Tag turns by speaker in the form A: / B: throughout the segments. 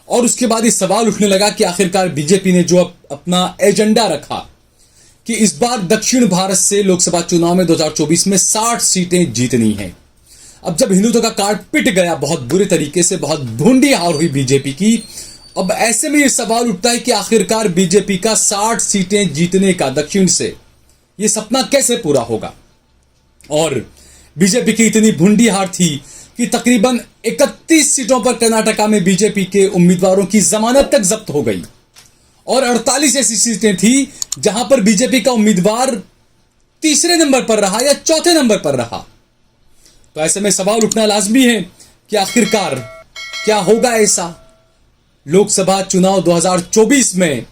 A: और उसके बाद ये सवाल उठने लगा कि आखिरकार बीजेपी ने जो अपना एजेंडा रखा कि इस बार दक्षिण भारत से लोकसभा चुनाव में 2024 में 60 सीटें जीतनी हैं। अब जब हिंदुत्व का कार्ड पिट गया बहुत बुरे तरीके से, बहुत भूंडी हार हुई बीजेपी की, अब ऐसे में ये सवाल उठता है कि आखिरकार बीजेपी का 60 सीटें जीतने का दक्षिण से ये सपना कैसे पूरा होगा। और बीजेपी की इतनी भूंडी हार थी कि तकरीबन 31 सीटों पर कर्नाटका में बीजेपी के उम्मीदवारों की जमानत तक जब्त हो गई और 48 ऐसी सीटें थी जहां पर बीजेपी का उम्मीदवार तीसरे नंबर पर रहा या चौथे नंबर पर रहा। तो ऐसे में सवाल उठना लाजमी है कि आखिरकार क्या होगा ऐसा लोकसभा चुनाव 2024 में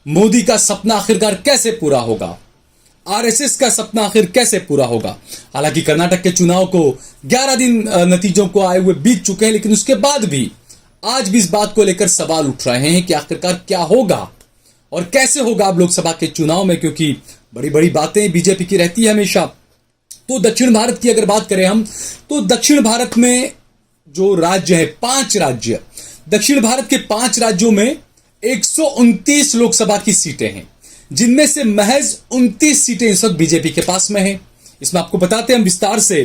A: मोदी का सपना आखिरकार कैसे पूरा होगा, आरएसएस का सपना आखिर कैसे पूरा होगा। हालांकि कर्नाटक के चुनाव को 11 दिन नतीजों को आए हुए बीत चुके हैं, लेकिन उसके बाद भी आज भी इस बात को लेकर सवाल उठ रहे हैं कि आखिरकार क्या होगा और कैसे होगा अब लोकसभा के चुनाव में, क्योंकि बड़ी बड़ी बातें बीजेपी की रहती है हमेशा। तो दक्षिण भारत की अगर बात करें हम, तो दक्षिण भारत में जो राज्य है 5 राज्य, दक्षिण भारत के 5 राज्यों में 129 लोकसभा की सीटें हैं, जिनमें से महज 29 सीटें इस वक्त बीजेपी के पास में है। इसमें आपको बताते हैं हम विस्तार से।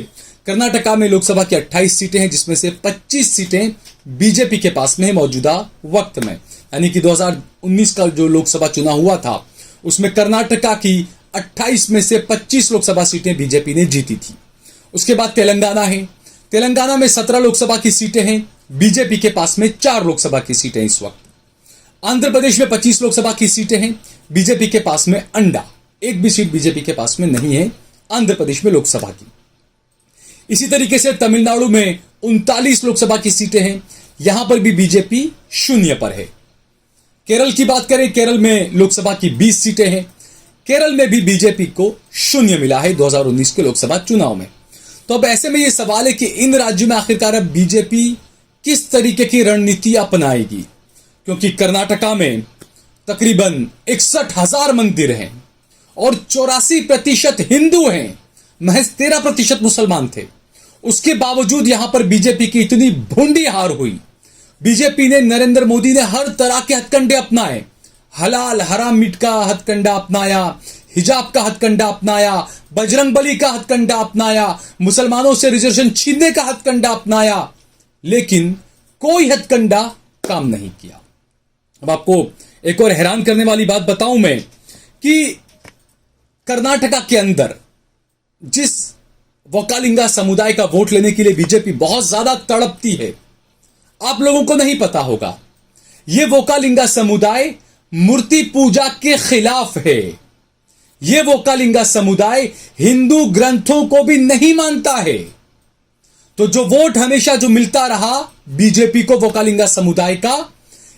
A: कर्नाटका में लोकसभा की 28 सीटें हैं, जिसमें से 25 सीटें बीजेपी के पास में है मौजूदा वक्त में, यानी कि 2019 का जो लोकसभा चुनाव हुआ था उसमें कर्नाटका की 28 में से 25 लोकसभा सीटें बीजेपी ने जीती थी। उसके बाद तेलंगाना है, तेलंगाना में 17 लोकसभा की सीटें हैं, बीजेपी के पास में 4 लोकसभा की सीटें इस वक्त। आंध्र प्रदेश में 25 लोकसभा की सीटें हैं, बीजेपी के पास में अंडा, एक भी सीट बीजेपी के पास में नहीं है आंध्र प्रदेश में लोकसभा की। इसी तरीके से तमिलनाडु में 39 लोकसभा की सीटें हैं, यहां पर भी बीजेपी 0 पर है। केरल की बात करें, केरल में लोकसभा की 20 सीटें हैं, केरल में भी बीजेपी को 0 मिला है 2019 के लोकसभा चुनाव में। तो अब ऐसे में यह सवाल है कि इन राज्यों में आखिरकार अब बीजेपी किस तरीके की रणनीति अपनाएगी, क्योंकि कर्नाटका में तकरीबन 61,000 मंदिर हैं और 84% हिंदू हैं, महज 13% मुसलमान थे। उसके बावजूद यहां पर बीजेपी की इतनी भूंडी हार हुई। बीजेपी ने, नरेंद्र मोदी ने हर तरह के हथकंडे अपनाए, हलाल हराम मीट का हथकंडा अपनाया, हिजाब का हथकंडा अपनाया, बजरंगबली का हथकंडा अपनाया, मुसलमानों से रिजर्वेशन छीनने का हथकंडा अपनाया, लेकिन कोई हथकंडा काम नहीं किया। अब आपको एक और हैरान करने वाली बात बताऊं मैं कि कर्नाटका के अंदर जिस वोकालिंगा समुदाय का वोट लेने के लिए बीजेपी बहुत ज्यादा तड़पती है, आप लोगों को नहीं पता होगा, यह वोकालिंगा समुदाय मूर्ति पूजा के खिलाफ है। यह वोकालिंगा समुदाय हिंदू ग्रंथों को भी नहीं मानता है। तो जो वोट हमेशा जो मिलता रहा बीजेपी को वोकालिंगा समुदाय का,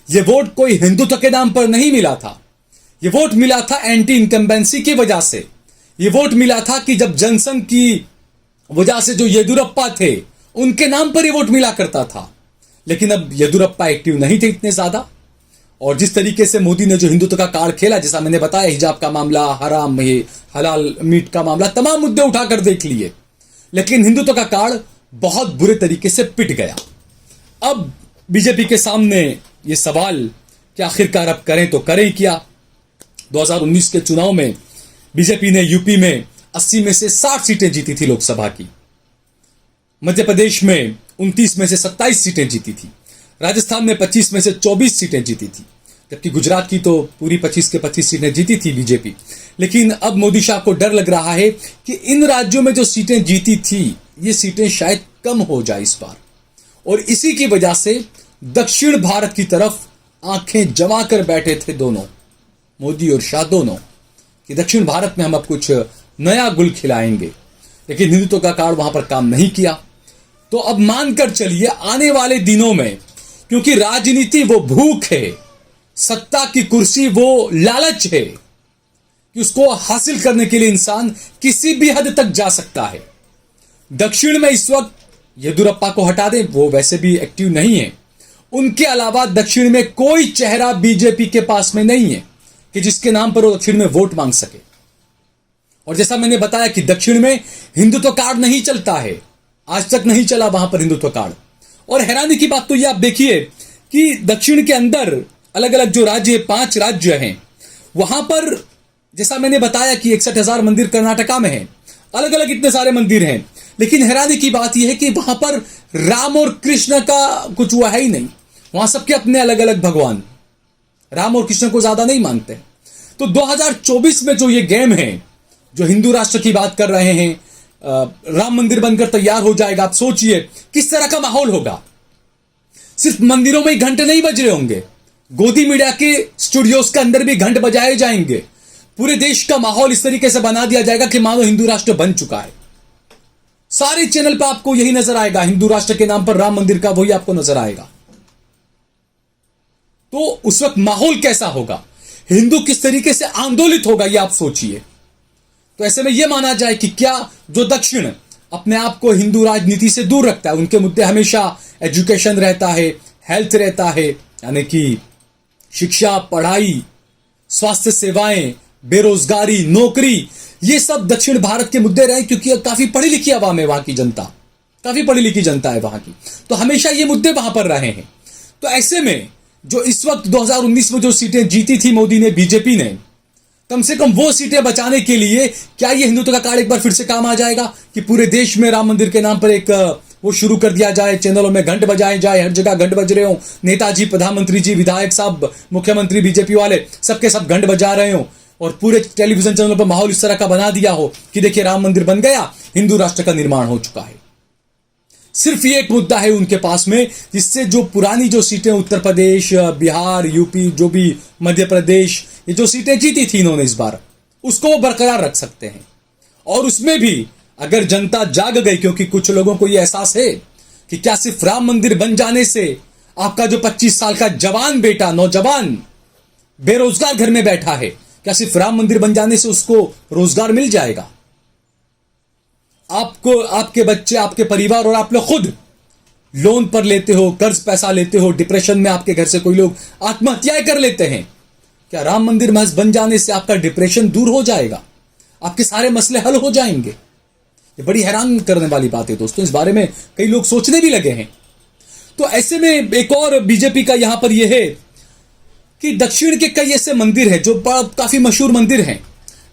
A: यह वोट कोई हिंदुत्व के नाम पर नहीं मिला था। यह वोट मिला था एंटी इनकम्बेंसी की वजह से। यह वोट मिला था कि जब जनसंघ की वजह से जो येदुरप्पा थे उनके नाम पर यह वोट मिला करता था। लेकिन अब येदुरप्पा एक्टिव नहीं थे इतने ज्यादा, और जिस तरीके से मोदी ने जो हिंदुत्व का कार्ड खेला, जैसा मैंने बताया, हिजाब का मामला, हराम हलाल मीट का मामला, तमाम मुद्दे उठाकर देख लिए, लेकिन हिंदुत्व का कार्ड बहुत बुरे तरीके से पिट गया। अब बीजेपी के सामने ये सवाल कि आखिरकार अब करें तो करें क्या। 2019 के चुनाव में बीजेपी ने यूपी में 80 में से 60 सीटें जीती थी लोकसभा की, मध्य प्रदेश में 29 में से 27 सीटें जीती थी, राजस्थान में 25 में से 24 सीटें जीती थी, जबकि गुजरात की तो पूरी 25 के 25 सीटें जीती थी बीजेपी। लेकिन अब मोदी शाह को डर लग रहा है कि इन राज्यों में जो सीटें जीती थी ये सीटें शायद कम हो जाए इस बार, और इसी की वजह से दक्षिण भारत की तरफ आंखें जमा कर बैठे थे दोनों, मोदी और शाह दोनों, कि दक्षिण भारत में हम अब कुछ नया गुल खिलाएंगे। लेकिन हिंदुत्व का कार्ड वहां पर काम नहीं किया। तो अब मानकर चलिए आने वाले दिनों में, क्योंकि राजनीति वो भूख है, सत्ता की कुर्सी वो लालच है कि उसको हासिल करने के लिए इंसान किसी भी हद तक जा सकता है। दक्षिण में इस वक्त येदुरप्पा को हटा दें, वो वैसे भी एक्टिव नहीं है, उनके अलावा दक्षिण में कोई चेहरा बीजेपी के पास में नहीं है कि जिसके नाम पर वो दक्षिण में वोट मांग सके। और जैसा मैंने बताया कि दक्षिण में हिंदुत्व कार्ड नहीं चलता है, आज तक नहीं चला वहां पर हिंदुत्व कार्ड। और हैरानी की बात तो ये आप देखिए कि दक्षिण के अंदर अलग अलग जो राज्य 5 राज्य हैं वहां पर जैसा मैंने बताया कि 61,000 मंदिर कर्नाटका में हैं, अलग अलग इतने सारे मंदिर हैं, लेकिन हैरानी की बात यह है कि वहां पर राम और कृष्ण का कुछ हुआ है ही नहीं। वहां सबके अपने अलग अलग भगवान, राम और कृष्ण को ज्यादा नहीं मानते। तो 2024 में जो ये गेम है, जो हिंदू राष्ट्र की बात कर रहे हैं, राम मंदिर बनकर तैयार हो जाएगा, आप सोचिए किस तरह का माहौल होगा। सिर्फ मंदिरों में ही घंटे नहीं बज रहे होंगे, गोदी मीडिया के स्टूडियोज के अंदर भी घंट बजाए जाएंगे। पूरे देश का माहौल इस तरीके से बना दिया जाएगा कि मानो हिंदू राष्ट्र बन चुका है। सारे चैनल पर आपको यही नजर आएगा, हिंदू राष्ट्र के नाम पर राम मंदिर का वही आपको नजर आएगा। तो उस वक्त माहौल कैसा होगा, हिंदू किस तरीके से आंदोलित होगा, यह आप सोचिए। तो ऐसे में यह माना जाए कि क्या जो दक्षिण अपने आप को हिंदू राजनीति से दूर रखता है, उनके मुद्दे हमेशा एजुकेशन रहता है, हेल्थ रहता है, यानी कि शिक्षा, पढ़ाई, स्वास्थ्य सेवाएं, बेरोजगारी, नौकरी, ये सब दक्षिण भारत के मुद्दे रहे, क्योंकि काफी पढ़ी लिखी आवाम है वहां की जनता, काफी पढ़ी लिखी जनता है वहां की, तो हमेशा ये मुद्दे वहां पर रहे हैं। तो ऐसे में जो इस वक्त 2019 में जो सीटें जीती थी मोदी ने, बीजेपी ने, कम से कम वो सीटें बचाने के लिए क्या ये हिंदुत्व का कार्ड एक बार फिर से काम आ जाएगा कि पूरे देश में राम मंदिर के नाम पर एक वो शुरू कर दिया जाए, चैनलों में घंट बजाए जाए, हर जगह घंट बज रहे हो, नेताजी, प्रधानमंत्री जी, विधायक साहब, मुख्यमंत्री, बीजेपी वाले सबके सब घंट बजा रहे हो, और पूरे टेलीविजन चैनलों पर माहौल इस तरह का बना दिया हो कि देखिए राम मंदिर बन गया, हिंदू राष्ट्र का निर्माण हो चुका है। सिर्फ ये एक मुद्दा है उनके पास में, जिससे जो पुरानी जो सीटें उत्तर प्रदेश, बिहार, यूपी, जो भी मध्य प्रदेश, ये जो सीटें जीती थी इन्होंने इस बार, उसको वो बरकरार रख सकते हैं। और उसमें भी अगर जनता जाग गई, क्योंकि कुछ लोगों को यह एहसास है कि क्या सिर्फ राम मंदिर बन जाने से आपका जो 25 साल का जवान बेटा, नौजवान बेरोजगार घर में बैठा है, क्या सिर्फ राम मंदिर बन जाने से उसको रोजगार मिल जाएगा? आपको, आपके बच्चे, आपके परिवार और आप लोग खुद लोन पर लेते हो, कर्ज पैसा लेते हो, डिप्रेशन में आपके घर से कोई लोग आत्महत्याएं कर लेते हैं। क्या राम मंदिर महज बन जाने से आपका डिप्रेशन दूर हो जाएगा? आपके सारे मसले हल हो जाएंगे? ये बड़ी हैरान करने वाली बात है दोस्तों, इस बारे में कई लोग सोचने भी लगे हैं। तो ऐसे में एक और बीजेपी का यहां पर यह है कि दक्षिण के कई ऐसे मंदिर हैं जो काफी मशहूर मंदिर हैं,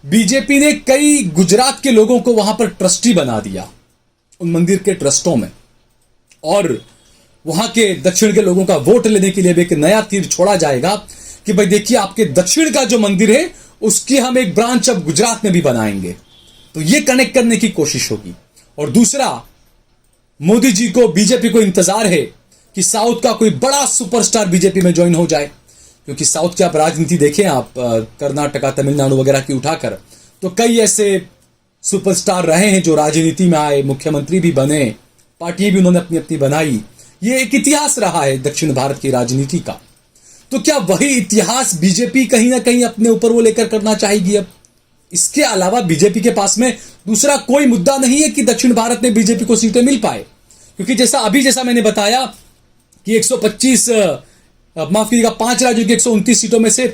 A: बीजेपी ने कई गुजरात के लोगों को वहां पर ट्रस्टी बना दिया उन मंदिर के ट्रस्टों में, और वहां के दक्षिण के लोगों का वोट लेने के लिए भी एक नया तीर छोड़ा जाएगा कि भाई देखिए आपके दक्षिण का जो मंदिर है उसकी हम एक ब्रांच अब गुजरात में भी बनाएंगे। तो ये कनेक्ट करने की कोशिश होगी। और दूसरा, मोदी जी को, बीजेपी को इंतजार है कि साउथ का कोई बड़ा सुपरस्टार बीजेपी में ज्वाइन हो जाए, क्योंकि साउथ की आप राजनीति देखें, आप कर्नाटका, तमिलनाडु वगैरह की उठाकर, तो कई ऐसे सुपरस्टार रहे हैं जो राजनीति में आए, मुख्यमंत्री भी बने, पार्टियां भी उन्होंने अपनी अपनी बनाई। ये एक इतिहास रहा है दक्षिण भारत की राजनीति का। तो क्या वही इतिहास बीजेपी कहीं ना कहीं अपने ऊपर वो लेकर करना चाहेगी अब? इसके अलावा बीजेपी के पास में दूसरा कोई मुद्दा नहीं है कि दक्षिण भारत में बीजेपी को सीटें मिल पाए, क्योंकि जैसा मैंने बताया कि 125 माफ कीजिएगा 5 राज्यों की 129 सीटों में से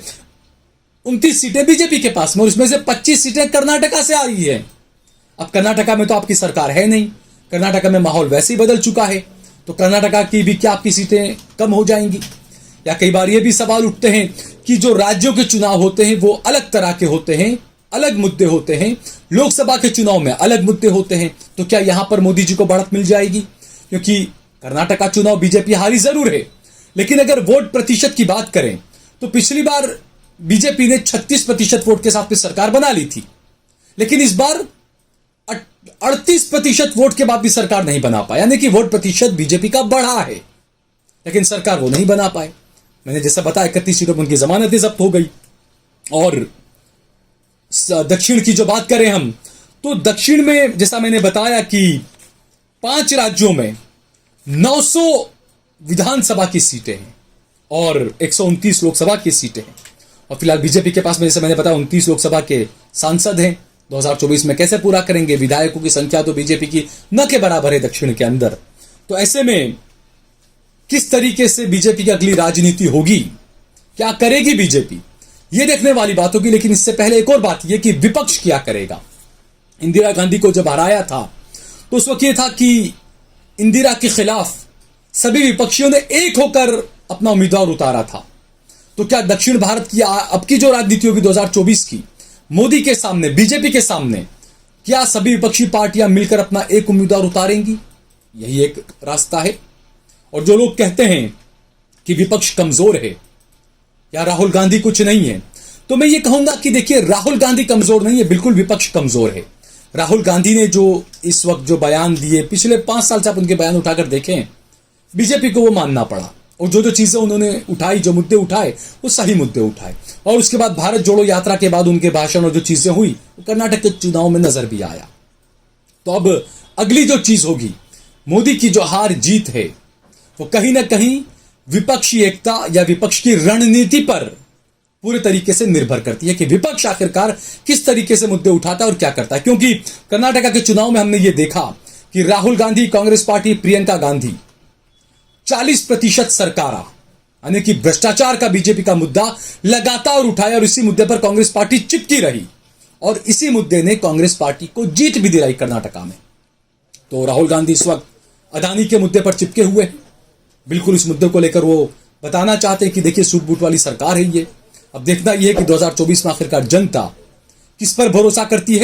A: 29 सीटें बीजेपी के पास में, और इसमें से 25 सीटें कर्नाटका से आ रही है। अब कर्नाटका में तो आपकी सरकार है नहीं, कर्नाटका में माहौल वैसे ही बदल चुका है, तो कर्नाटका की भी क्या आपकी सीटें कम हो जाएंगी? या कई बार ये भी सवाल उठते हैं कि जो राज्यों के चुनाव होते हैं वो अलग तरह के होते हैं, अलग मुद्दे होते हैं, लोकसभा के चुनाव में अलग मुद्दे होते हैं, तो क्या यहां पर मोदी जी को बढ़त मिल जाएगी? क्योंकि कर्नाटका चुनाव बीजेपी हारी जरूर है, लेकिन अगर वोट प्रतिशत की बात करें तो पिछली बार बीजेपी ने 36% वोट के साथ में सरकार बना ली थी, लेकिन इस बार 38% वोट के बाद भी सरकार नहीं बना पाया, यानी कि वोट प्रतिशत बीजेपी का बढ़ा है, लेकिन सरकार वो नहीं बना पाए। मैंने जैसा बताया 31 सीटों पर उनकी जमानतें जब्त हो गई। और दक्षिण की जो बात करें हम, तो दक्षिण में जैसा मैंने बताया कि 5 राज्यों में 900 विधानसभा की सीटें हैं और 129 लोकसभा की सीटें हैं, और फिलहाल बीजेपी के पास में जैसे मैंने बताया 29 लोकसभा के सांसद हैं। 2024 में कैसे पूरा करेंगे? विधायकों की संख्या तो बीजेपी की न के बराबर है दक्षिण के अंदर। तो ऐसे में किस तरीके से बीजेपी की अगली राजनीति होगी, क्या करेगी बीजेपी, यह देखने वाली बात होगी। लेकिन इससे पहले एक और बात यह कि विपक्ष क्या करेगा। इंदिरा गांधी को जब हराया था तो उस वक्त यह था कि इंदिरा के खिलाफ सभी विपक्षियों ने एक होकर अपना उम्मीदवार उतारा था। तो क्या दक्षिण भारत की अब की जो राजनीति होगी 2024 की, मोदी के सामने, बीजेपी के सामने, क्या सभी विपक्षी पार्टियां मिलकर अपना एक उम्मीदवार उतारेंगी? यही एक रास्ता है। और जो लोग कहते हैं कि विपक्ष कमजोर है या राहुल गांधी कुछ नहीं है, तो मैं ये कहूंगा कि देखिए, राहुल गांधी कमजोर नहीं है, बिल्कुल विपक्ष कमजोर है। राहुल गांधी ने जो इस वक्त जो बयान दिए, पिछले 5 साल से आप उनके बयान उठाकर देखें, बीजेपी को वो मानना पड़ा। और जो जो चीजें उन्होंने उठाई, जो मुद्दे उठाए, वो सही मुद्दे उठाए। और उसके बाद भारत जोड़ो यात्रा के बाद उनके भाषण और जो चीजें हुई, वो कर्नाटक के चुनाव में नजर भी आया। तो अब अगली जो चीज होगी, मोदी की जो हार जीत है, वो कहीं ना कहीं विपक्षी एकता या विपक्ष की रणनीति पर पूरे तरीके से निर्भर करती है कि विपक्ष आखिरकार किस तरीके से मुद्दे उठाता है और क्या करता है। क्योंकि कर्नाटक के चुनाव में हमने ये देखा कि राहुल गांधी, कांग्रेस पार्टी, प्रियंका गांधी 40% सरकारा, यानी कि भ्रष्टाचार का बीजेपी का मुद्दा लगातार उठाया और इसी मुद्दे पर कांग्रेस पार्टी चिपकी रही और इसी मुद्दे ने कांग्रेस पार्टी को जीत भी दिलाई कर्नाटका में। तो राहुल गांधी इस वक्त अदानी के मुद्दे पर चिपके हुए हैं। बिल्कुल इस मुद्दे को लेकर वो बताना चाहते हैं कि देखिए, सूट बूट वाली सरकार है ये। अब देखना यह है कि 2024 में आखिरकार जनता किस पर भरोसा करती है।